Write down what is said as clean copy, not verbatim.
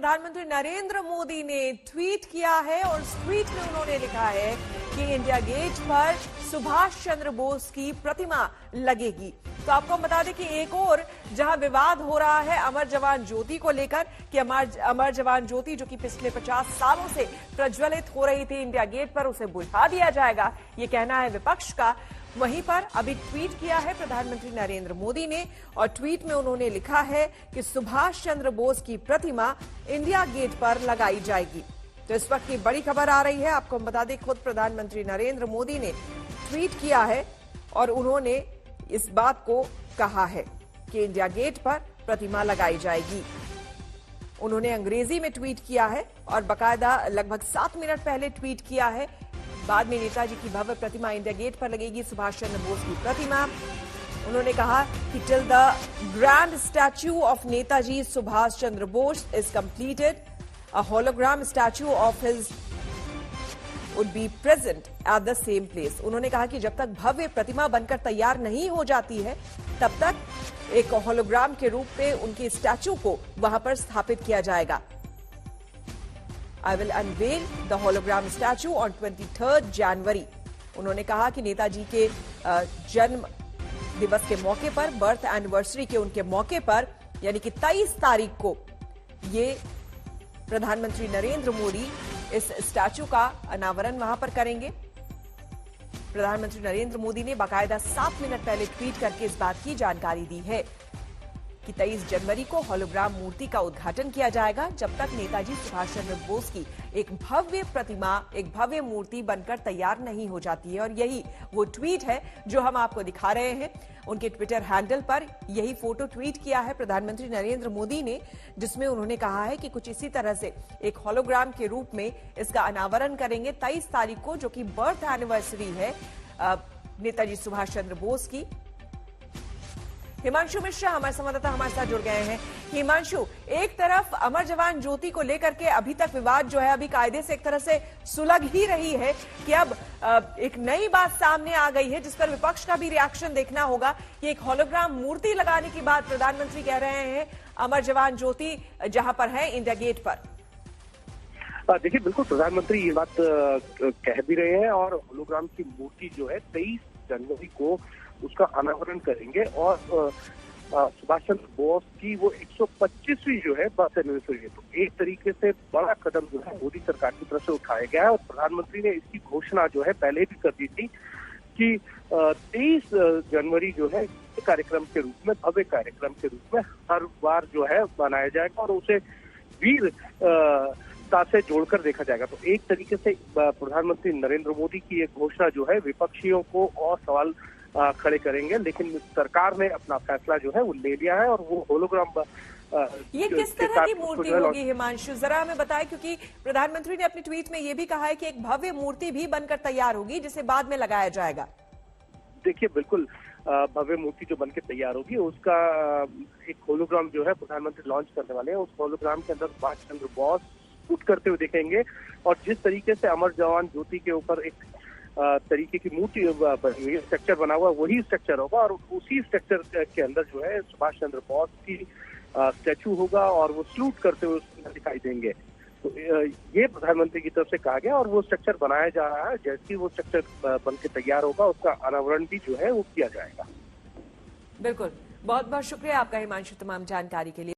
प्रधानमंत्री नरेंद्र मोदी ने ट्वीट किया है और इस ट्वीट में उन्होंने लिखा है कि इंडिया गेट पर सुभाष चंद्र बोस की प्रतिमा लगेगी। तो आपको हम बता दें कि एक और जहां विवाद हो रहा है अमर जवान ज्योति को लेकर कि अमर जवान ज्योति जो कि पिछले 50 सालों से प्रज्वलित हो रही थी इंडिया गेट पर, उसे बुझा दिया जाएगा, ये कहना है विपक्ष का। वहीं पर अभी ट्वीट किया है प्रधानमंत्री नरेंद्र मोदी ने और ट्वीट में उन्होंने लिखा है कि सुभाष चंद्र बोस की प्रतिमा इंडिया गेट पर लगाई जाएगी। तो इस वक्त की बड़ी खबर आ रही है, आपको हम बता दें खुद प्रधानमंत्री नरेंद्र मोदी ने ट्वीट किया है और उन्होंने इस बात को कहा है कि इंडिया गेट पर प्रतिमा लगाई जाएगी। उन्होंने अंग्रेजी में ट्वीट किया है और बाकायदा लगभग 7 मिनट पहले ट्वीट किया है। बाद में नेताजी की भव्य प्रतिमा इंडिया गेट पर लगेगी, सुभाष चंद्र बोस की प्रतिमा। उन्होंने कहा कि till the grand statue of Netaji Subhash Chandra Bose is completed, a hologram statue of his would be present at the same place। उन्होंने कहा कि जब तक भव्य प्रतिमा बनकर तैयार नहीं हो जाती है तब तक एक होलोग्राम के रूप में उनके स्टैच्यू को वहां पर स्थापित किया जाएगा। I will unveil the hologram statue on 23rd January। उन्होंने कहा कि नेताजी के जन्म दिवस के मौके पर, बर्थ एनिवर्सरी के उनके मौके पर, यानी कि 23 तारीख को ये प्रधानमंत्री नरेंद्र मोदी इस स्टैच्यू का अनावरण वहां पर करेंगे। प्रधानमंत्री नरेंद्र मोदी ने बाकायदा 7 मिनट पहले ट्वीट करके इस बात की जानकारी दी है कि 23 जनवरी को होलोग्राम मूर्ति का उद्घाटन किया जाएगा, जब तक नेताजी सुभाष चंद्र बोस की एक भव्य प्रतिमा, एक भव्य मूर्ति बनकर तैयार नहीं हो जाती है। और यही वो ट्वीट है जो हम आपको दिखा रहे हैं। उनके ट्विटर हैंडल पर यही फोटो ट्वीट किया है प्रधानमंत्री नरेंद्र मोदी ने, जिसमें उन्होंने कहा है कि कुछ इसी तरह से एक होलोग्राम के रूप में इसका अनावरण करेंगे 23 तारीख को, जो कि बर्थ एनिवर्सरी है नेताजी सुभाष चंद्र बोस की। हिमांशु मिश्रा हमारे संवाददाता हमारे साथ जुड़ गए हैं। हिमांशु, एक तरफ अमर जवान ज्योति को लेकर के अभी तक विवाद जो है अभी कायदे से एक तरह से सुलग ही रही है कि अब एक नई बात सामने आ गई है जिस पर विपक्ष का भी रिएक्शन देखना होगा कि एक होलोग्राम मूर्ति लगाने की बात प्रधानमंत्री कह रहे हैं अमर जवान ज्योति जहां पर है इंडिया गेट पर। देखिए, बिल्कुल प्रधानमंत्री ये बात कह भी रहे हैं और होलोग्राम की मूर्ति जो है 23 जनवरी को उसका अनावरण करेंगे और सुभाष चंद्र बोस की वो 125वीं जो है बर्थ एनिवर्सरी है। तो एक तरीके से बड़ा कदम जो है मोदी सरकार की तरफ से उठाया गया है और प्रधानमंत्री ने इसकी घोषणा जो है पहले भी कर दी थी कि 23 जनवरी जो है कार्यक्रम के रूप में, भव्य कार्यक्रम के रूप में हर बार जो है मनाया जाएगा और उसे वीर से जोड़कर देखा जाएगा। तो एक तरीके से प्रधानमंत्री नरेंद्र मोदी की एक घोषणा जो है विपक्षियों को और सवाल खड़े करेंगे, लेकिन सरकार ने अपना फैसला जो है वो ले लिया है और वो होलोग्राम ये किस तरह की मूर्ति होगी हिमांशु, जरा हमें बताएं, क्योंकि प्रधानमंत्री ने अपने ट्वीट में ये भी कहा है कि एक भव्य मूर्ति भी बनकर तैयार होगी जिसे बाद में लगाया जाएगा। देखिए, बिल्कुल भव्य मूर्ति जो बनकर तैयार होगी उसका एक होलोग्राम जो है प्रधानमंत्री लॉन्च करने वाले हैं। उस होलोग्राम के अंदर सुभाष चंद्र बोस शूट करते हुए दिखेंगे और जिस तरीके से अमर जवान ज्योति के ऊपर एक तरीके की मूर्ति स्ट्रक्चर बना हुआ वही स्ट्रक्चर होगा और उसी स्ट्रक्चर के अंदर जो है सुभाष चंद्र बोस की स्टैचू होगा और वो सल्यूट करते हुए दिखाई देंगे। तो ये प्रधानमंत्री की तरफ से कहा गया और वो स्ट्रक्चर बनाया जा रहा है। जैसे ही वो स्ट्रक्चर बन के तैयार होगा उसका अनावरण भी जो है वो किया जाएगा। बिल्कुल, बहुत बहुत शुक्रिया आपका हिमांशु तमाम जानकारी के लिए।